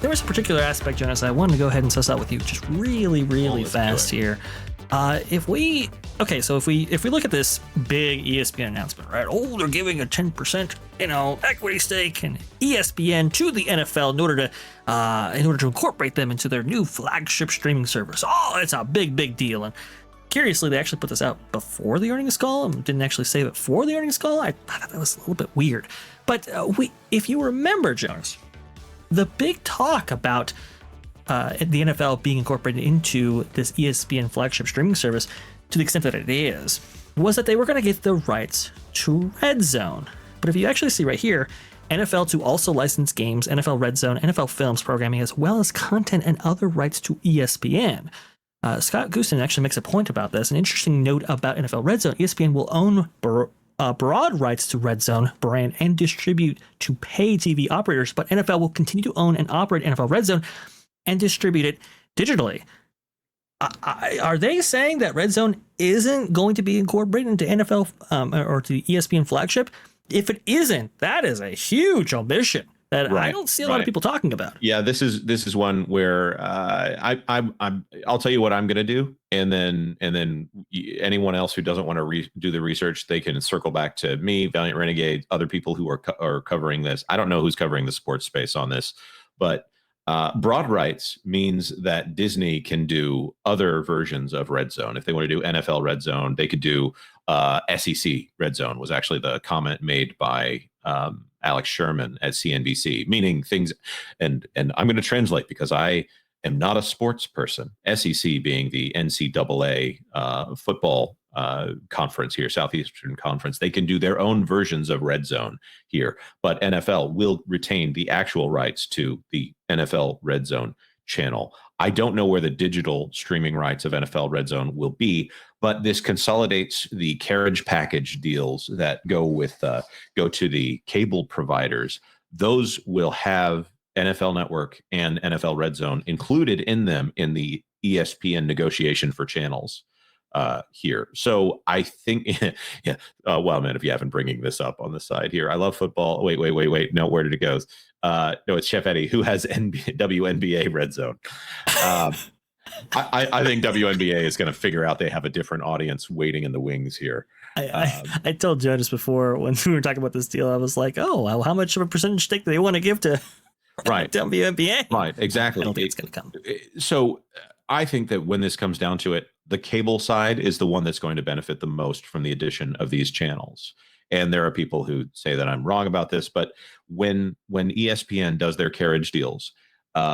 there was a particular aspect, Jonas, I wanted to go ahead and suss out with you just really fast here. If we look at this big ESPN announcement, right? Oh, they're giving a 10%, equity stake in ESPN to the NFL in order to incorporate them into their new flagship streaming service. Oh, it's a big deal. And curiously, they actually put this out before the earnings call and didn't actually save it for the earnings call. I thought that was a little bit weird. But if you remember, Jonas, the big talk about the NFL being incorporated into this ESPN flagship streaming service, to the extent that it is, was that they were going to get the rights to RedZone. But if you actually see right here, NFL to also license games, NFL RedZone, NFL Films programming, as well as content and other rights to ESPN. Scott Gooston actually makes a point about this. An interesting note about NFL RedZone: ESPN will own broad rights to RedZone brand and distribute to pay TV operators, but NFL will continue to own and operate NFL RedZone and distribute it digitally. Are they saying that RedZone isn't going to be incorporated into NFL or to ESPN flagship? If it isn't, that is a huge omission that I don't see a lot of people talking about. Yeah, this is one where I'll tell you what I'm going to do, and then anyone else who doesn't want to do the research, they can circle back to me, Valiant Renegade, other people who are covering this. I don't know who's covering the sports space on this, but broad rights means that Disney can do other versions of RedZone. If they want to do NFL RedZone, they could do SEC RedZone, was actually the comment made by Alex Sherman at CNBC, meaning things, and I'm going to translate because I am not a sports person. SEC being the NCAA football conference here, Southeastern Conference. They can do their own versions of RedZone here, but NFL will retain the actual rights to the NFL RedZone channel. I don't know where the digital streaming rights of NFL RedZone will be, but this consolidates the carriage package deals that go to the cable providers. Those will have NFL Network and NFL RedZone included in them in the ESPN negotiation for channels here. So I think, yeah. Well, man, if you haven't bringing this up on the side here, I love football. Wait. No, where did it go? No, it's Chef Eddie who has WNBA RedZone. I think WNBA is going to figure out they have a different audience waiting in the wings here. I told Jonas before when we were talking about this deal, I was like, oh, well, how much of a percentage stake do they want to give to WNBA? Right, exactly. I don't think it's going to come. So I think that when this comes down to it, the cable side is the one that's going to benefit the most from the addition of these channels. And there are people who say that I'm wrong about this, but when ESPN does their carriage deals,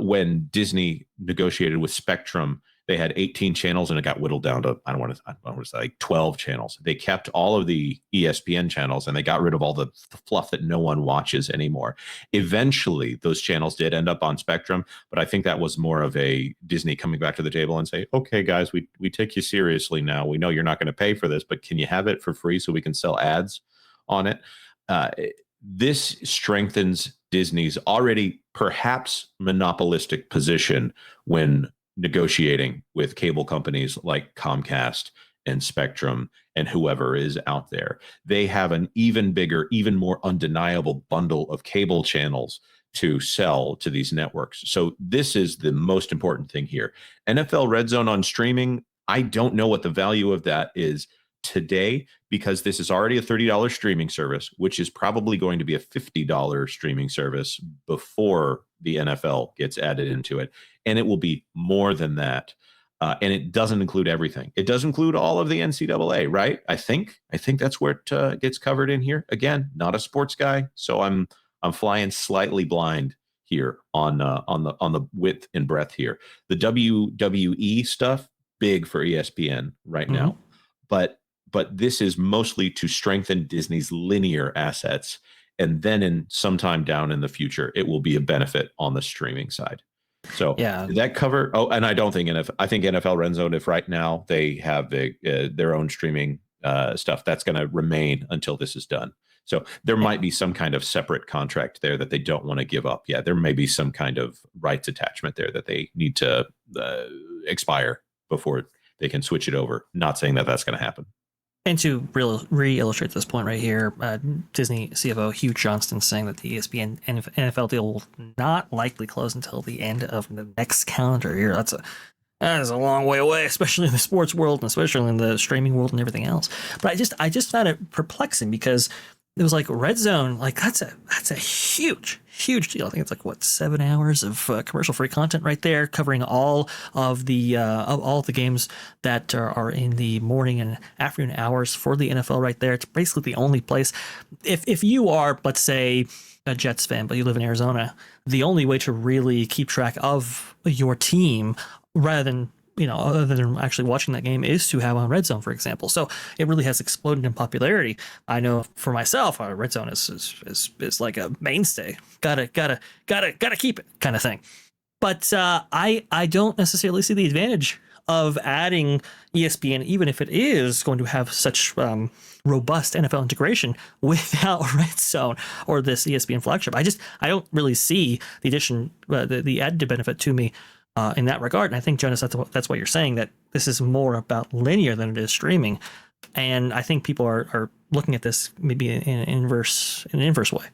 when Disney negotiated with Spectrum, they had 18 channels and it got whittled down to, I don't want to say like 12 channels. They kept all of the ESPN channels and they got rid of all the fluff that no one watches anymore. Eventually, those channels did end up on Spectrum, but I think that was more of a Disney coming back to the table and say, okay, guys, we take you seriously now. We know you're not going to pay for this, but can you have it for free so we can sell ads on it? This strengthens Disney's already perhaps monopolistic position when negotiating with cable companies like Comcast and Spectrum and whoever is out there. They have an even bigger, even more undeniable bundle of cable channels to sell to these networks. So this is the most important thing here. NFL RedZone on streaming, I don't know what the value of that is today, because this is already a $30 streaming service, which is probably going to be a $50 streaming service before the NFL gets added into it. And it will be more than that. And it doesn't include everything. It does include all of the NCAA, right? I think that's where it gets covered in here. Again, not a sports guy, so I'm flying slightly blind here on the width and breadth here. The WWE stuff, big for ESPN right now, but this is mostly to strengthen Disney's linear assets. And then in sometime down in the future, it will be a benefit on the streaming side. So yeah, did that cover? Oh, and I don't think I think NFL RedZone, if right now they have their own streaming stuff, that's going to remain until this is done. So there might be some kind of separate contract there that they don't want to give up. Yeah, there may be some kind of rights attachment there that they need to expire before they can switch it over. Not saying that that's going to happen. And to re-illustrate this point right here, Disney CFO Hugh Johnston saying that the ESPN NFL deal will not likely close until the end of the next calendar year. That is a long way away, especially in the sports world and especially in the streaming world and everything else. But I just found it perplexing because it was like RedZone, like that's a huge deal. I think it's like what 7 hours of commercial free content right there, covering all of the games that are in the morning and afternoon hours for the NFL right there. It's basically the only place. If you are, let's say, a Jets fan, but you live in Arizona, the only way to really keep track of your team rather than other than actually watching that game is to have on RedZone, for example. So it really has exploded in popularity. I know for myself, RedZone is like a mainstay. Gotta keep it kind of thing. But I don't necessarily see the advantage of adding ESPN, even if it is going to have such robust NFL integration without RedZone or this ESPN flagship. I don't really see the addition, the added benefit to me in that regard. And I think, Jonas, that's what you're saying, that this is more about linear than it is streaming. And I think people are looking at this maybe in an inverse way.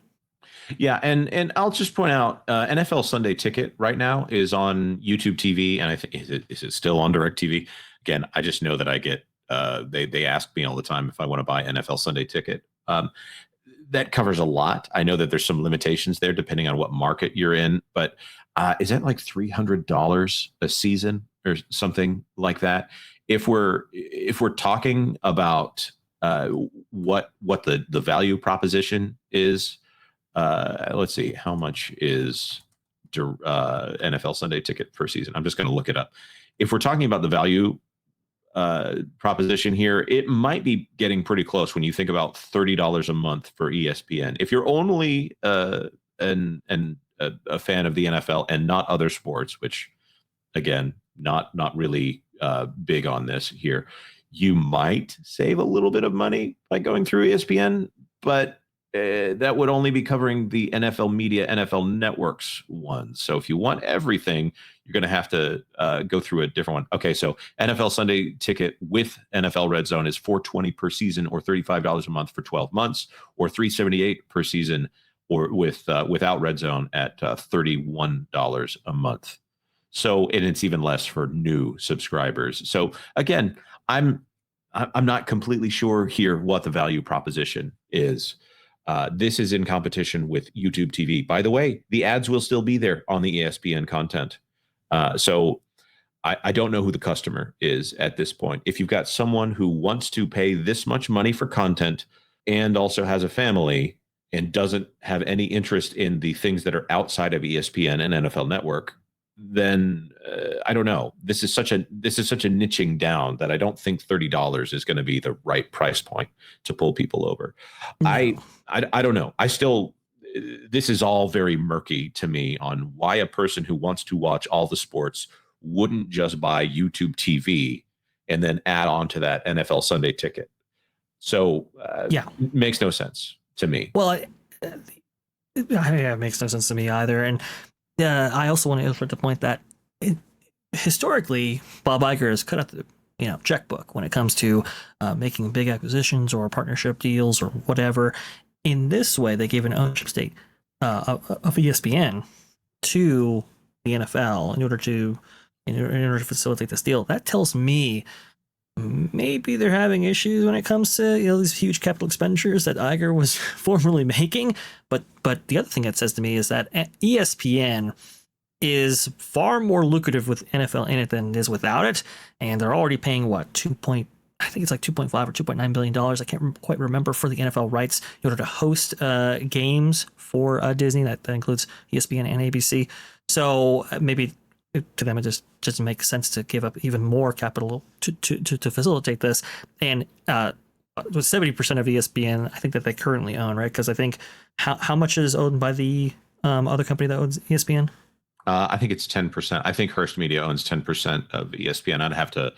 Yeah, and I'll just point out, NFL Sunday Ticket right now is on YouTube TV, and I think is it still on DirecTV? Again, I just know that I get they ask me all the time if I want to buy NFL Sunday Ticket. That covers a lot. I know that there's some limitations there depending on what market you're in, but is that like $300 a season or something like that? If we're talking about what the value proposition is, let's see, how much is NFL Sunday Ticket per season? I'm just going to look it up. If we're talking about the value proposition here, it might be getting pretty close when you think about $30 a month for ESPN. If you're only a fan of the NFL and not other sports, which again, not really big on this here, you might save a little bit of money by going through ESPN, but that would only be covering the NFL Media, NFL Networks one. So if you want everything, you're going to have to go through a different one. Okay, so NFL Sunday Ticket with NFL RedZone is $420 per season, or $35 a month for 12 months, or $378 per season, or without RedZone at $31 a month. So, and it's even less for new subscribers. So again, I'm not completely sure here what the value proposition is. This is in competition with YouTube TV. By the way, the ads will still be there on the ESPN content. So I don't know who the customer is at this point. If you've got someone who wants to pay this much money for content and also has a family and doesn't have any interest in the things that are outside of ESPN and NFL Network, then I don't know. This is such a niching down that I don't think $30 is going to be the right price point to pull people over. No. I don't know. This is all very murky to me on why a person who wants to watch all the sports wouldn't just buy YouTube TV and then add on to that NFL Sunday Ticket. So it makes no sense to me. Well, it makes no sense to me either. And I also want to illustrate the point that historically, Bob Iger has cut out the checkbook when it comes to making big acquisitions or partnership deals or whatever. In this way, they gave an ownership stake of ESPN to the NFL in order to facilitate this deal. That tells me maybe they're having issues when it comes to these huge capital expenditures that Iger was formerly making. But the other thing it says to me is that ESPN is far more lucrative with NFL in it than it is without it, and they're already paying what I think it's like $2.5 or $2.9 billion. I can't quite remember, for the NFL rights in order to host games for Disney. That includes ESPN and ABC. So maybe to them it just makes sense to give up even more capital to facilitate this. And with 70% of ESPN, I think that they currently own, right? Because I think how much is owned by the other company that owns ESPN? I think it's 10%. I think Hearst Media owns 10% of ESPN. I'd have to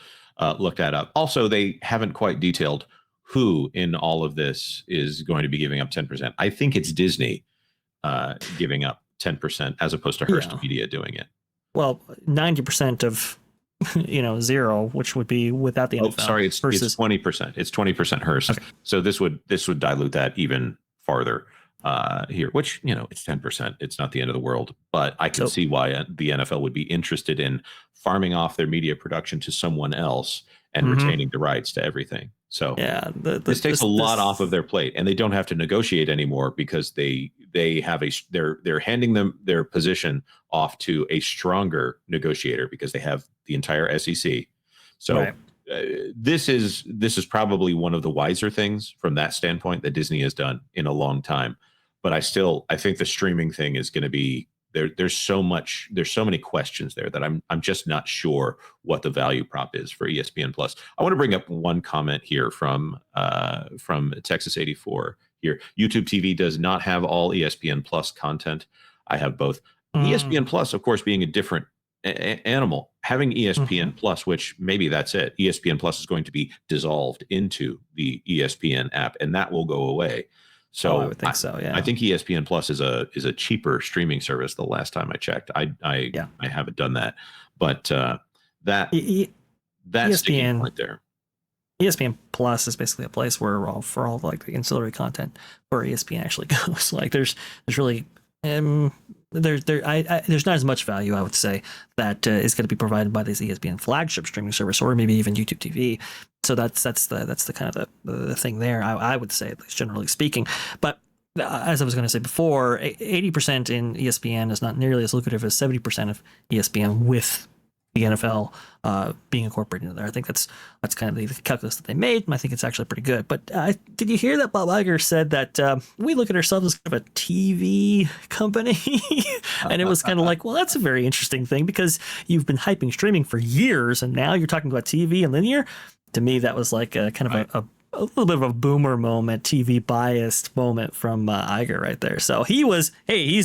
look that up. Also, they haven't quite detailed who in all of this is going to be giving up 10%. I think it's Disney giving up 10% as opposed to Hearst Media doing it. Well, 90% of 0, which would be without the NFL. Oh, sorry, it's versus 20%. It's 20% Hearst. Okay. So this would dilute that even farther here, which, it's 10%. It's not the end of the world, but I can see why the NFL would be interested in farming off their media production to someone else and retaining the rights to everything. So yeah, this takes a lot off of their plate, and they don't have to negotiate anymore because they have they're handing them their position off to a stronger negotiator because they have the entire SEC. So right. This is probably one of the wiser things from that standpoint that Disney has done in a long time. But I think the streaming thing is going to be there's so many questions there that I'm just not sure what the value prop is for ESPN Plus. I want to bring up one comment here from Texas 84 here. YouTube TV does not have all ESPN Plus content. I have both. ESPN Plus, of course, being a different animal, having ESPN Plus, which maybe that's it. ESPN Plus is going to be dissolved into the ESPN app, and that will go away. So I would think so. Yeah, I think ESPN Plus is a cheaper streaming service. The last time I checked, I haven't done that, but that ESPN, sticking point there. ESPN Plus is basically a place where for all like the ancillary content where ESPN actually goes. Like there's really there's not as much value, I would say, that is going to be provided by this ESPN flagship streaming service or maybe even YouTube TV. So that's the kind of the thing there, I would say, at least generally speaking. But as I was going to say before, 80% in ESPN is not nearly as lucrative as 70% of ESPN with the NFL being incorporated into there. I think that's kind of the calculus that they made, and I think it's actually pretty good. But did you hear that Bob Iger said that we look at ourselves as kind of a TV company? And it was kind of like, well, that's a very interesting thing because you've been hyping streaming for years, and now you're talking about TV and linear. To me, that was like a kind of a little bit of a boomer moment, TV biased moment from Iger right there. So he's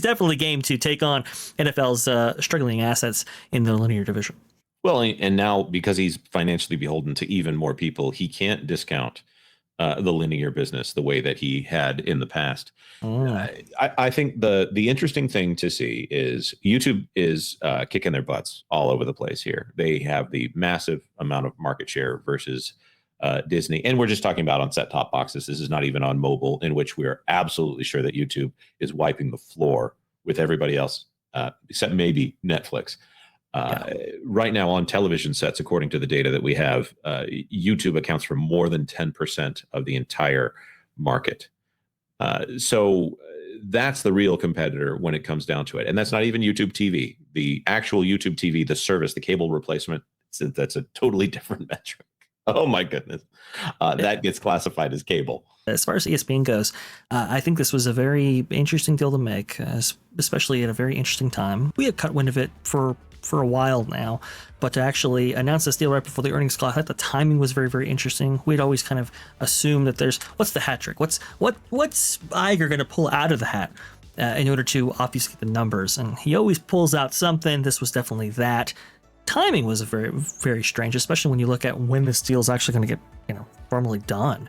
definitely game to take on NFL's struggling assets in the linear division. Well, and now because he's financially beholden to even more people, he can't discount the linear business the way that he had in the past. I think the interesting thing to see is YouTube is kicking their butts all over the place here. They have the massive amount of market share versus Disney, and we're just talking about on set-top boxes. This is not even on mobile, in which we are absolutely sure that YouTube is wiping the floor with everybody else, except maybe Netflix. Right now on television sets, according to the data that we have, YouTube accounts for more than 10% of the entire market. So that's the real competitor when it comes down to it. And that's not even YouTube TV. The actual YouTube TV, the service, the cable replacement, that's a totally different metric. Oh my goodness. That gets classified as cable. As far as ESPN goes, I think this was a very interesting deal to make, especially at a very interesting time. We had cut wind of it for a while now, but to actually announce this deal right before the earnings call, I thought the timing was very, very interesting. We'd always kind of assumed that what's the hat trick? What's Iger going to pull out of the hat in order to obfuscate the numbers? And he always pulls out something. This was definitely that. Timing was very, very strange, especially when you look at when this deal is actually going to get formally done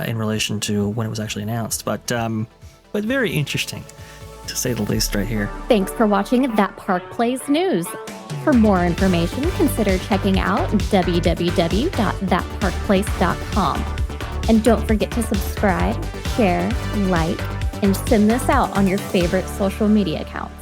in relation to when it was actually announced. But very interesting, to say the least, right here. Thanks for watching That Park Plays News. For more information, consider checking out www.thatparkplace.com. And don't forget to subscribe, share, like, and send this out on your favorite social media accounts.